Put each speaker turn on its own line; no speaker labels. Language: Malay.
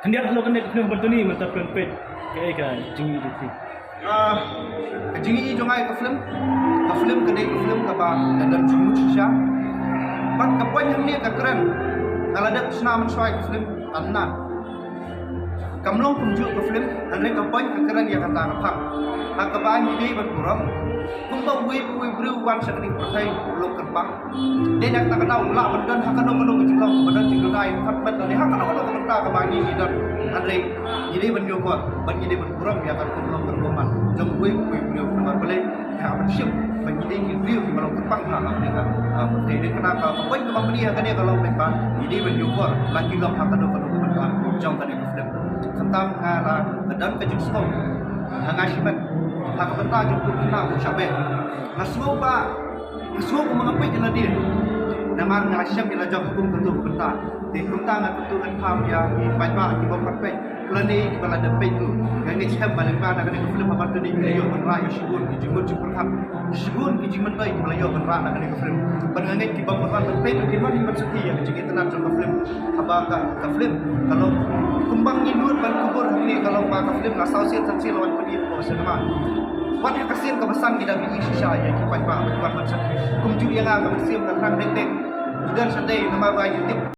Kendiak lo kena kena bertuni mata pempet kayak kan jingi itu.
Jingi jongai ka film kedai ka film ka ba dan jumu shisha bat ka poin yang ni ka keren kalau ada senaman suai ka film tanna kamlong kumju ka film andre ka poin ka keren ya kata ka phak ka ba ni dei ban kuram kum ba wi bru wan sakni prothai lok kan bang de dak ta ka dau la ban dan hakano kano ka jinglong ka dan jinglong dai phat bat ni hakano kano ka ta ka ba ni dan andre ni dei ban yo ko ban ni dei ban kuram ya kan kumlong kan kuman jom wi bru kamar boleh ya ban syuk ban ni dei ki bru ki balong kan bang ha ni ka de de kana ka poin ka bang ni ka ni kalau ban ban ni dei ban yo ko lagi long hakano kano ka ban jom ka ni ka film tentang ala dan ka jing song hangashiman hak benta jum tu na ko sabe ngasmo ko mga pay na din namar ngasham ila jom hukum ketu benta di kunta na ketu kan pham ya ni pai ki bom pat pay lani ki bala de pay tu ngi cham balik ba na ka ni film habat ni video ban ra yo shigun ki jimut ci perhap shigun ki jimat tay bala yo ban ra na ka ni film ban ngi ki bom pat pay ki mani pat seti ya ki tenan jom film habaka ka film kalau kumbang indut ban kubur ni kalau pa ka film la sausi tansi lawan peni ko sama wat kasin kebesan kita bini sisa ya ki pai pa ban pat seti kumju yang aga mesim kan rang dek dan sedai nama ba youtube